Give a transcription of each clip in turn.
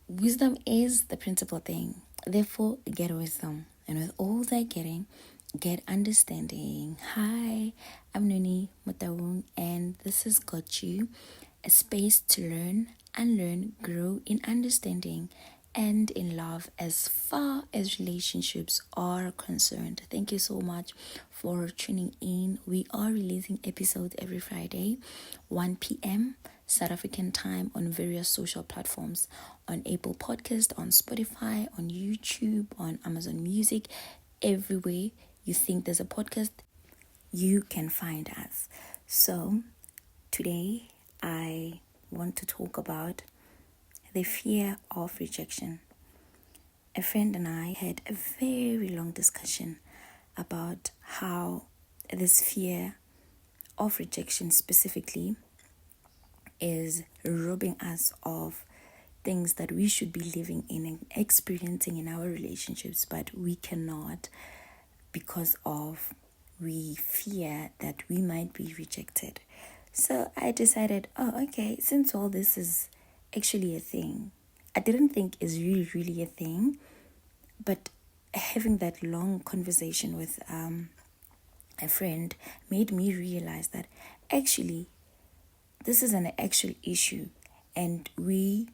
Wisdom is the principal thing. Therefore, get wisdom. And with all that getting, get understanding. Hi, I'm Nuni Mutawung, and this has got you a space to learn, unlearn, grow in understanding and in love as far as relationships are concerned. Thank you so much for tuning in. We are releasing episodes every Friday, 1 p.m. South African time on various social platforms, on Apple Podcast, on Spotify, on YouTube, on Amazon Music, everywhere you think there's a podcast, you can find us. So today I want to talk about the fear of rejection. A friend and I had a very long discussion about how this fear of rejection specifically is robbing us of things that we should be living in and experiencing in our relationships, but we cannot because of we fear that we might be rejected. So I decided, since all this is actually a thing, I didn't think is really a thing, but having that long conversation with a friend made me realize that actually this is an actual issue, and we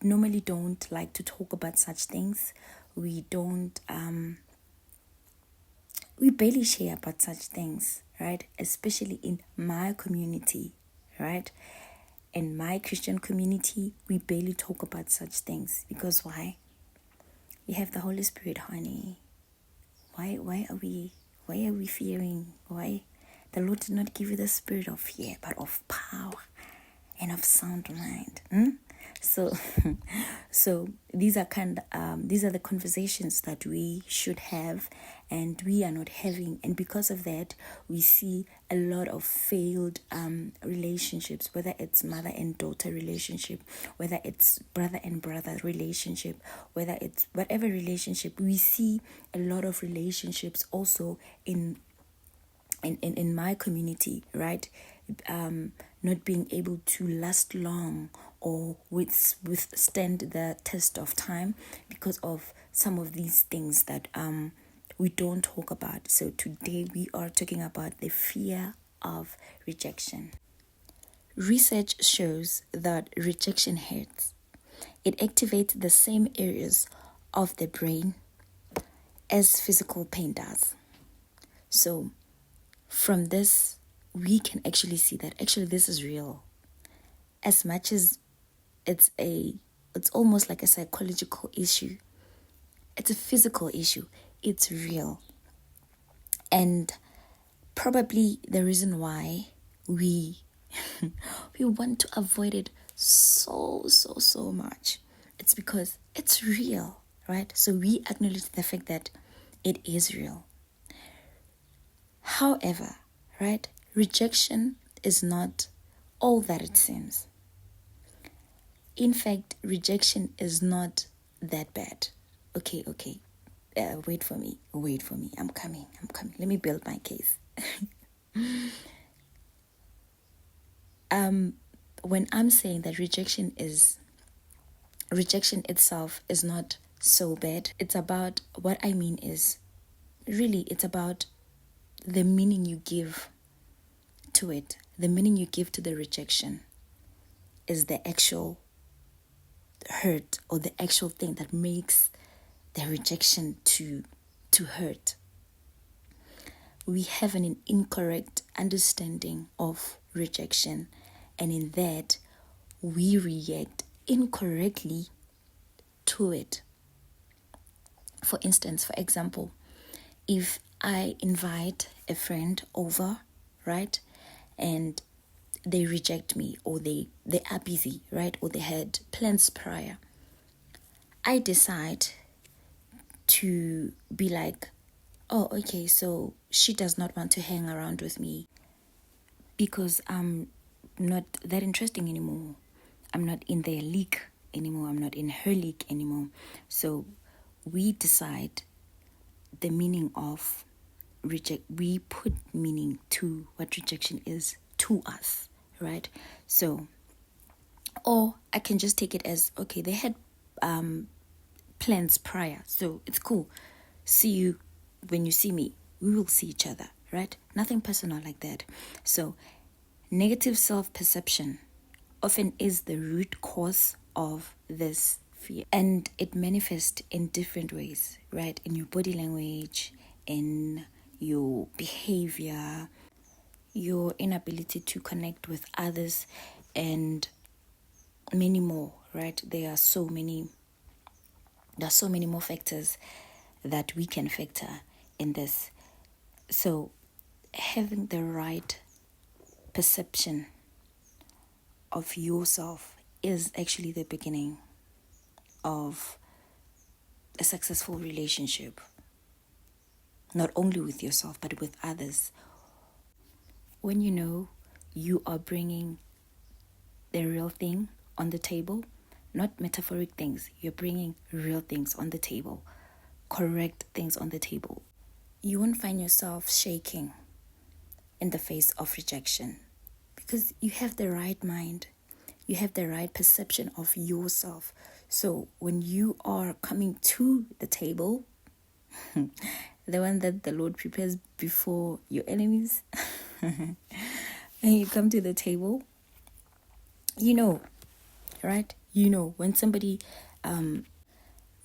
normally don't like to talk about such things. We barely share about such things, right? Especially in my community, right? In my Christian community, we barely talk about such things. Because why? We have the Holy Spirit, honey. Why are we fearing? Why? The Lord did not give you the spirit of fear, but of power and of sound mind. So these are the conversations that we should have, and we are not having. And because of that, we see a lot of failed relationships, whether it's mother and daughter relationship, whether it's brother and brother relationship, whether it's whatever relationship. We see a lot of relationships also in my community, right? Not being able to last long or withstand the test of time because of some of these things that we don't talk about. So today we are talking about the fear of rejection. Research shows that rejection hurts. It activates the same areas of the brain as physical pain does. So from this, we can actually see that actually this is real. As much as it's almost like a psychological issue, it's a physical issue. It's real. And probably the reason why we we want to avoid it so much, it's because it's real, right? So we acknowledge the fact that it is real. However, right, rejection is not all that it seems. In fact, rejection is not that bad. Okay. Wait for me. I'm coming. Let me build my case. When I'm saying that rejection itself is not so bad, it's about, what I mean is, really, it's about the meaning you give to it. The meaning you give to the rejection is the actual hurt, or the actual thing that makes the rejection to hurt. We have an incorrect understanding of rejection, and in that we react incorrectly to it. For example, if I invite a friend over, right, and they reject me, or they are busy, right, or they had plans prior, I decide to be like, oh, okay, so she does not want to hang around with me because I'm not that interesting anymore. I'm not in their league anymore. I'm not in her league anymore. So we decide the meaning of we put meaning to what rejection is to us, right? So, or I can just take it as, okay, they had plans prior. So it's cool. See you when you see me. We will see each other, right? Nothing personal like that. So negative self-perception often is the root cause of this fear. And it manifests in different ways, right? In your body language, in your behavior, your inability to connect with others, and many more, right? There are so many more factors that we can factor in this. So having the right perception of yourself is actually the beginning of a successful relationship, not only with yourself but with others. When you know you are bringing the real thing on the table, not metaphoric things, you're bringing real things on the table, correct things on the table, you won't find yourself shaking in the face of rejection because you have the right mind, you have the right perception of yourself. So when you are coming to the table, the one that the Lord prepares before your enemies, and you come to the table, you know, right? You know, when somebody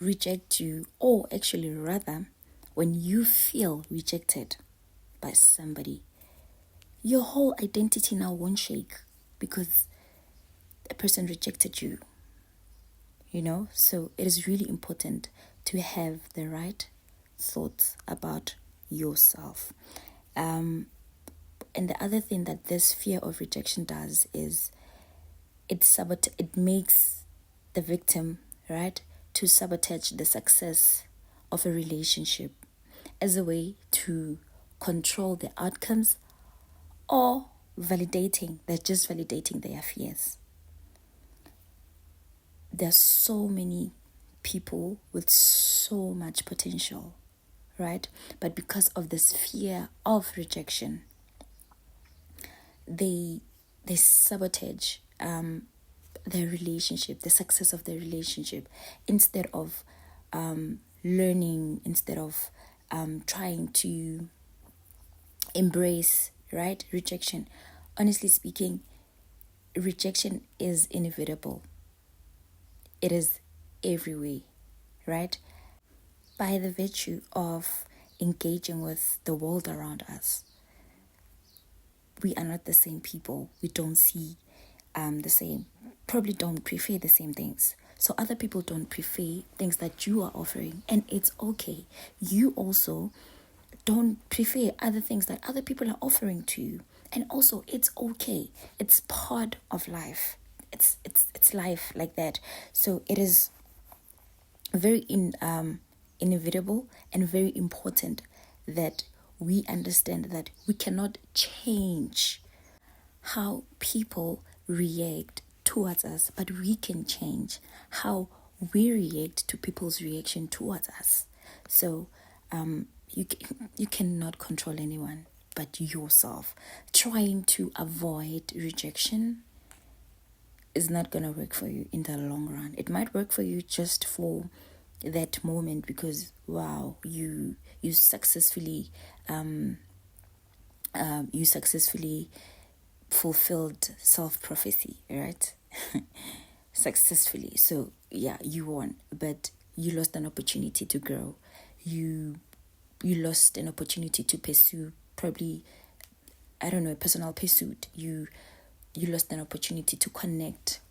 rejects you, or actually rather, when you feel rejected by somebody, your whole identity now won't shake because a person rejected you, you know? So it is really important to have the right thoughts about yourself. And the other thing that this fear of rejection does is it makes the victim, right, to sabotage the success of a relationship as a way to control the outcomes, or they're just validating their fears. There's so many people with so much potential, right? But because of this fear of rejection, they sabotage their relationship, the success of their relationship, instead of learning, instead of trying to embrace, right, rejection. Honestly speaking, rejection is inevitable. It is everywhere, right? By the virtue of engaging with the world around us, we are not the same people. We don't see the same, probably don't prefer the same things. So other people don't prefer things that you are offering, and it's okay. You also don't prefer other things that other people are offering to you, and also it's okay. It's part of life. It's life like that. So it is very inevitable and very important that we understand that we cannot change how people react towards us, but we can change how we react to people's reaction towards us. So you cannot control anyone but yourself. Trying to avoid rejection is not going to work for you in the long run. It might work for you just for that moment because wow, you successfully fulfilled self-prophecy, right? Successfully. So yeah, you won, but you lost an opportunity to grow. You lost an opportunity to pursue, probably, I don't know, a personal pursuit. You lost an opportunity to connect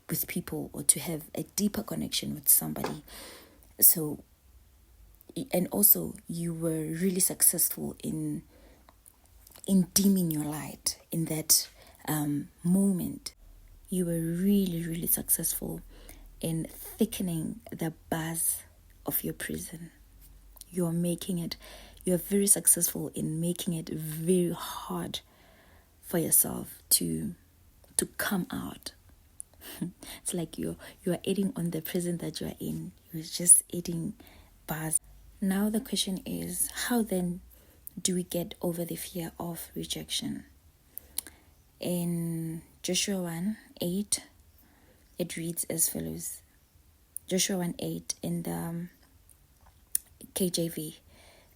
with people or to have a deeper connection with somebody. So, and also you were really successful in dimming your light in that moment. You were really, really successful in thickening the bars of your prison. You're very successful in making it very hard for yourself to come out. It's like you are adding on the prison that you are in. You're just adding bars. Now the question is, how then do we get over the fear of rejection? In Joshua 1:8, it reads as follows. Joshua 1:8 in the KJV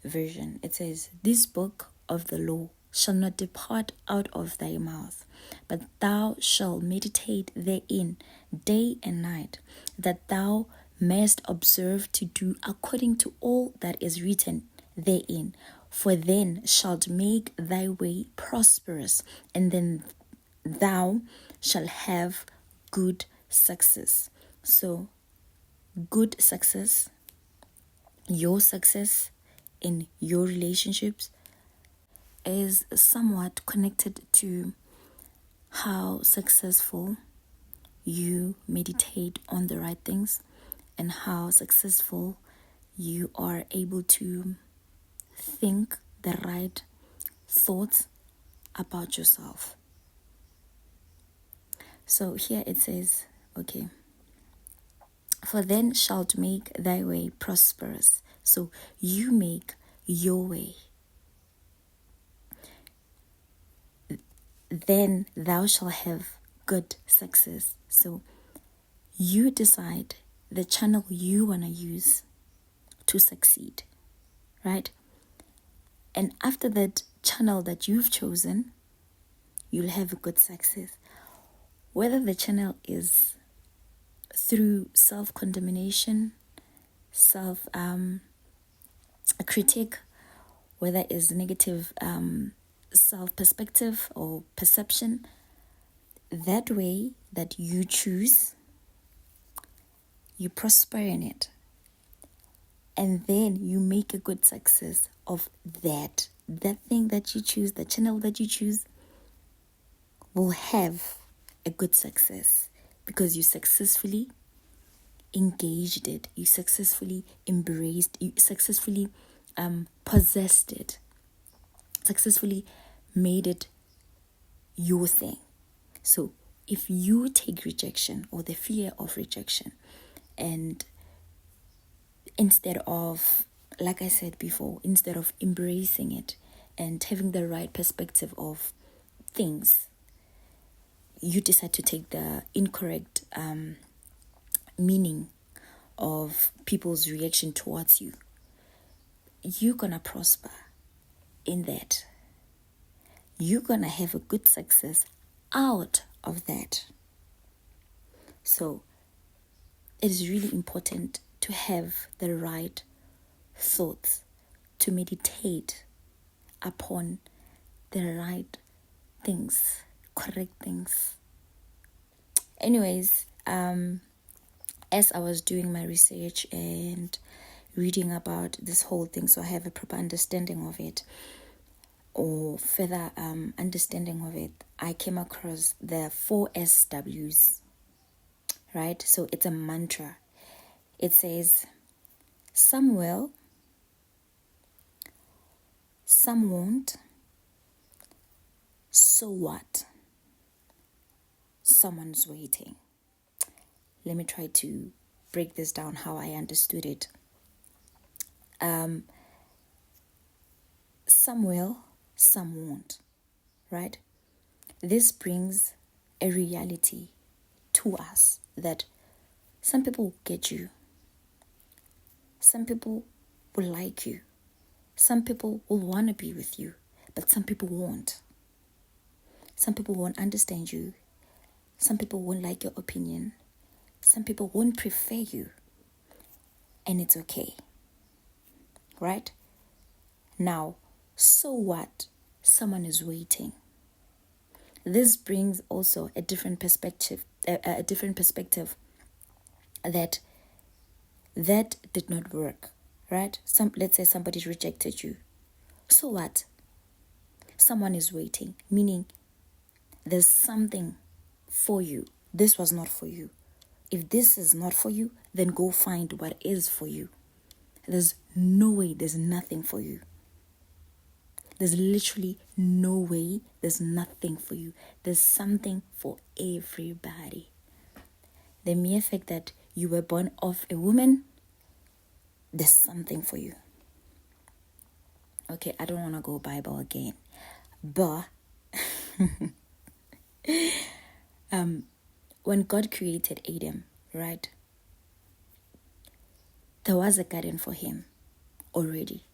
version. It says, "This book of the law shall not depart out of thy mouth, but thou shalt meditate therein day and night, that thou mayest observe to do according to all that is written therein. For then shalt make thy way prosperous, and then thou shalt have good success." So, good success, your success in your relationships, is somewhat connected to how successful you meditate on the right things and how successful you are able to think the right thoughts about yourself. So here it says, okay, "For then shalt make thy way prosperous." So you make your way. "Then thou shalt have good success." So you decide the channel you want to use to succeed, right? And after that channel that you've chosen, you'll have a good success. Whether the channel is through self-condemnation, self-critique, whether it's negative self-perspective or perception, that way that you choose, you prosper in it. And then you make a good success of that thing that you choose, the channel that you choose will have a good success because you successfully engaged it, you successfully embraced, you successfully possessed it, successfully made it your thing. So if you take rejection or the fear of rejection, and instead of, like I said before, instead of embracing it and having the right perspective of things, you decide to take the incorrect meaning of people's reaction towards you, you're gonna prosper in that. You're gonna have a good success out of that. So it is really important to have the right thoughts, to meditate upon the right things, correct things. Anyways, as I was doing my research and reading about this whole thing, so I have a proper understanding of it, or further understanding of it, I came across the 4SWs, right? So it's a mantra. It says, some will, some won't, so what? Someone's waiting. Let me try to break this down how I understood it. Some will, some won't, right? This brings a reality to us that some people will get you, some people will like you, some people will want to be with you, but some people won't. Some people won't understand you, some people won't like your opinion, some people won't prefer you, and it's okay, right? Now, so what? Someone is waiting. This brings also a different perspective, that did not work, right? Let's say somebody rejected you. So what? Someone is waiting, meaning there's something for you. This was not for you. If this is not for you, then go find what is for you. There's no way, there's nothing for you. There's literally no way, there's nothing for you. There's something for everybody. The mere fact that you were born of a woman, there's something for you. Okay, I don't want to go Bible again. But when God created Adam, right? there was a garden for him already.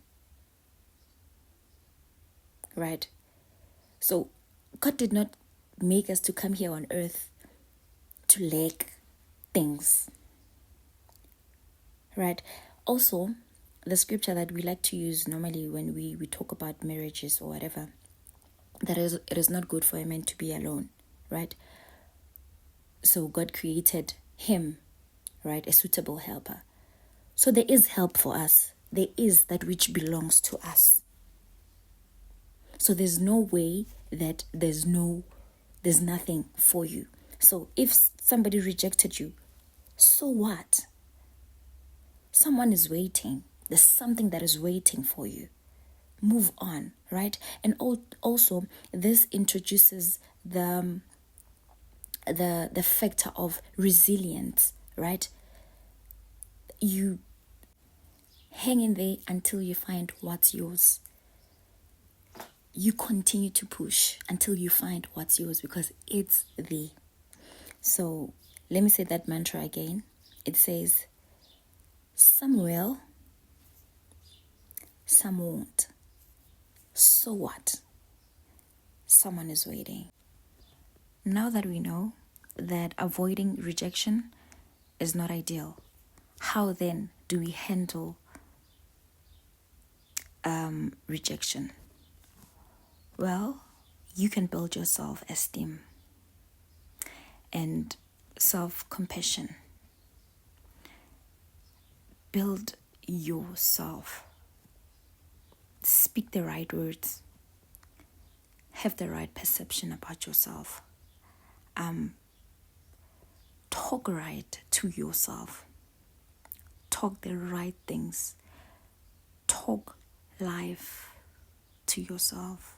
Right? So God did not make us to come here on earth to lack things. Right? Also, the scripture that we like to use normally when we talk about marriages or whatever, that is, it is not good for a man to be alone. Right? So God created him, right, a suitable helper. So there is help for us. There is that which belongs to us. So there's no way that there's nothing for you. So if somebody rejected you, so what? Someone is waiting. There's something that is waiting for you. Move on, right? And also this introduces the factor of resilience, right? You hang in there until you find what's yours. You continue to push until you find what's yours because it's there. So let me say that mantra again. It says, some will, some won't. So what? Someone is waiting. Now that we know that avoiding rejection is not ideal, how then do we handle rejection? Well, you can build your self-esteem and self-compassion. Build yourself. Speak the right words. Have the right perception about yourself. Talk right to yourself. Talk the right things. Talk life to yourself.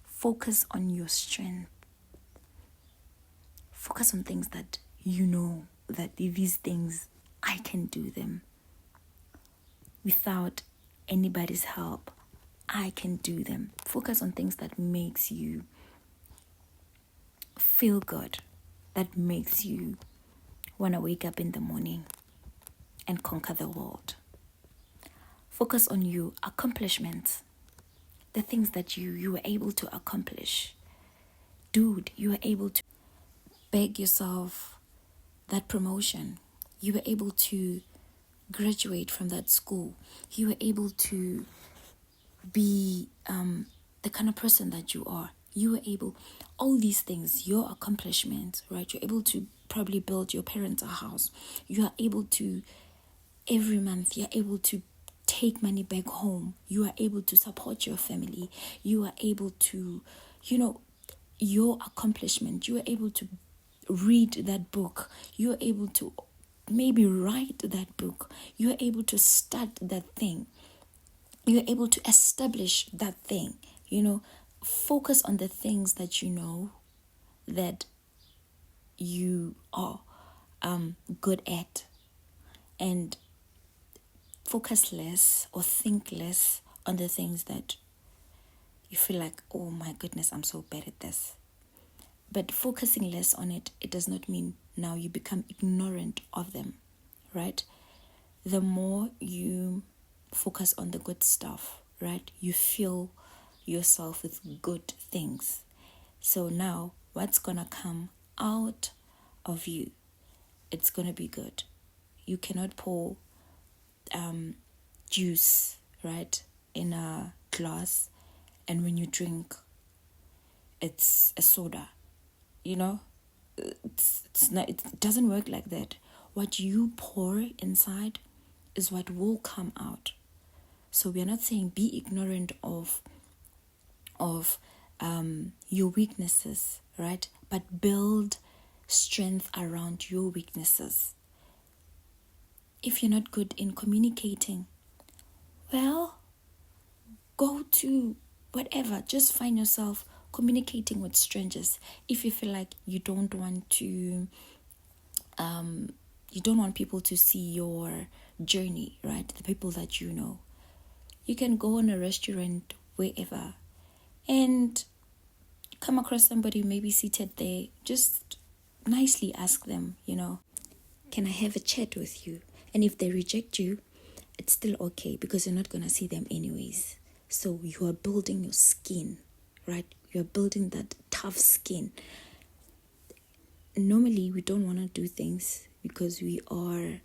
Focus on your strength. Focus on things that you know that these things, I can do them. Without anybody's help, I can do them. Focus on things that makes you feel good, that makes you want to wake up in the morning and conquer the world. Focus on your accomplishments, the things that you were able to accomplish. Dude, you were able to beg yourself that promotion. You were able to graduate from that school. You were able to be the kind of person that you are. You were able, all these things, your accomplishments, right? You're able to probably build your parents a house. You are able to, every month, you're able to take money back home. You are able to support your family. You are able to, your accomplishment. You are able to read that book. You are able to maybe write that book. You are able to start that thing. You are able to establish that thing. Focus on the things that you know that you are good at, and focus less or think less on the things that you feel like, oh my goodness, I'm so bad at this. But focusing less on it, it does not mean now you become ignorant of them, right? The more you focus on the good stuff, right, you fill yourself with good things. So now what's gonna come out of you, it's gonna be good. You cannot pour juice, right, in a glass, and when you drink, it's a soda. It's not. It doesn't work like that. What you pour inside is what will come out. So we are not saying be ignorant of your weaknesses, right? But build strength around your weaknesses. If you're not good in communicating, well, go to whatever. Just find yourself communicating with strangers. If you feel like you don't want people to see your journey, right? The people that you know. You can go in a restaurant, wherever, and come across somebody maybe seated there. Just nicely ask them, can I have a chat with you? And if they reject you, it's still okay because you're not going to see them anyways. So you are building your skin, right? You're building that tough skin. Normally, we don't want to do things because we are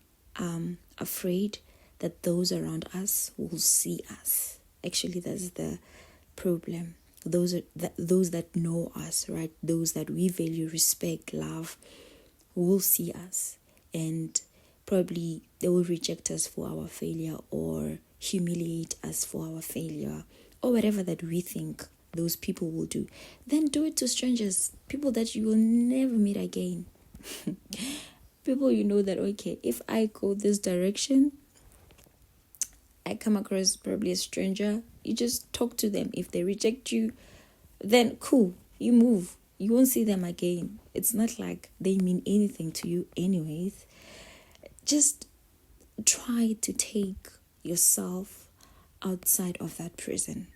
afraid that those around us will see us. Actually, that's the problem. Those that know us, right? Those that we value, respect, love, will see us, and probably they will reject us for our failure or humiliate us for our failure or whatever that we think those people will do. Then do it to strangers, people that you will never meet again. People you know that, okay, if I go this direction, I come across probably a stranger, you just talk to them. If they reject you, then cool, you move. You won't see them again. It's not like they mean anything to you anyways. Just try to take yourself outside of that prison.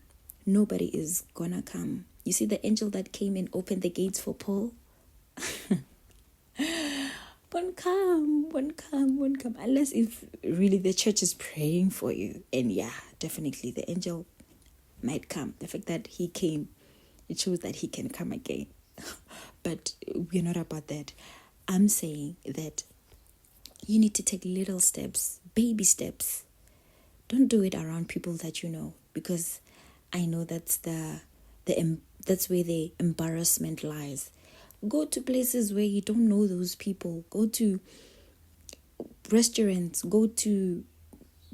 Nobody is gonna come. You see the angel that came and opened the gates for Paul? Won't come. Unless if really the church is praying for you. And yeah, definitely the angel might come. The fact that he came, it shows that he can come again. But we're not about that. I'm saying that you need to take little steps, baby steps. Don't do it around people that you know, because I know that's that's where the embarrassment lies. Go to places where you don't know those people. Go to restaurants. Go to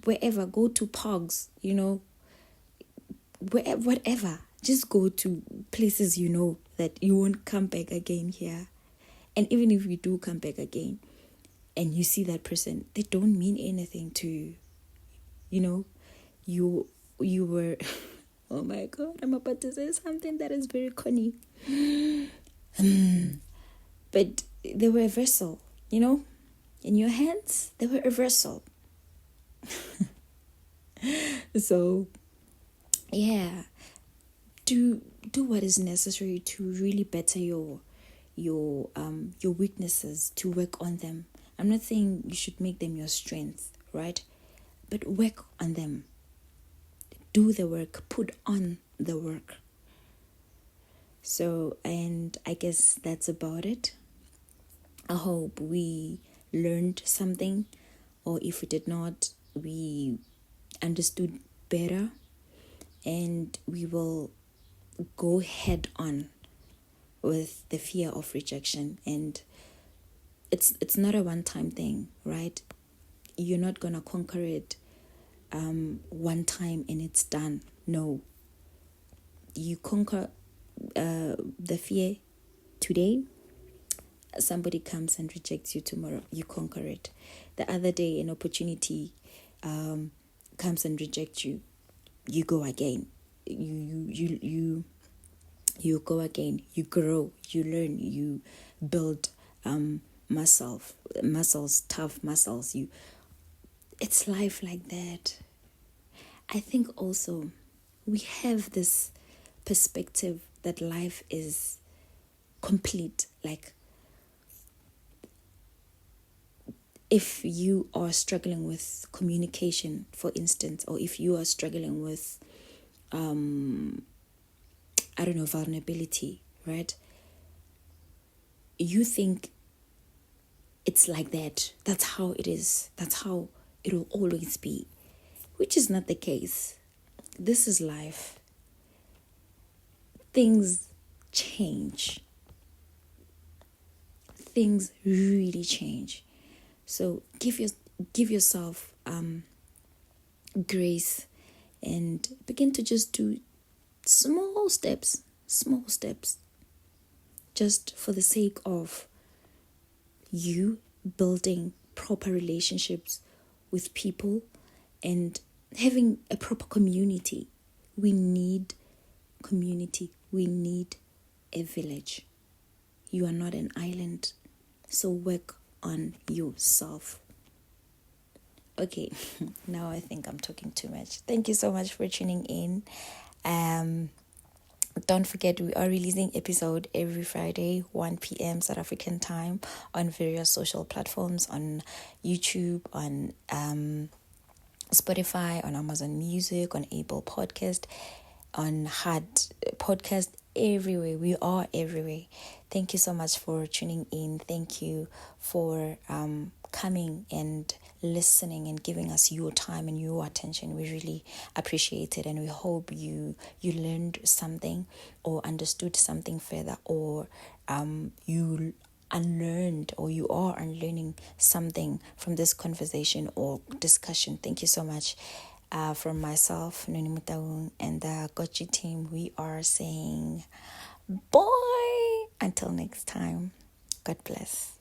wherever. Go to parks. Whatever. Just go to places you know that you won't come back again here. And even if you do come back again and you see that person, they don't mean anything to you. You were oh my God, I'm about to say something that is very corny. But they were a vessel, in your hands, they were a vessel. So yeah, do what is necessary to really better your weaknesses, to work on them. I'm not saying you should make them your strength, right? But work on them. Do the work, put on the work. So, and I guess that's about it. I hope we learned something, or if we did not, we understood better, and we will go head on with the fear of rejection. And it's not a one-time thing, right? You're not gonna conquer it one time and it's done. No, you conquer the fear today. Somebody comes and rejects you tomorrow, you conquer it. The other day an opportunity comes and rejects you, you go again. You go again. You grow, you learn, you build muscles, tough muscles. It's life like that. I think also we have this perspective that life is complete. Like, if you are struggling with communication, for instance, or if you are struggling with vulnerability, right? You think it's like that. That's how it is. That's how it will always be, which is not the case. This is life. Things change. Things really change. So give yourself grace and begin to just do small steps, just for the sake of you building proper relationships with people and having a proper community. We need community. We need a village. You are not an island. So work on yourself. Okay, now I think I'm talking too much. Thank you so much for tuning in. Don't forget, we are releasing episode every Friday, 1 p.m. South African time, on various social platforms, on YouTube, on Spotify, on Amazon Music, on Apple Podcast, on Hard Podcast, everywhere. We are everywhere. Thank you so much for tuning in. Thank you for coming and listening and giving us your time and your attention. We really appreciate it, and we hope you learned something or understood something further, or you unlearned, or you are unlearning something from this conversation or discussion. Thank you so much. From myself, Noni Mutaung, and the Gochi team, we are saying bye until next time. God bless.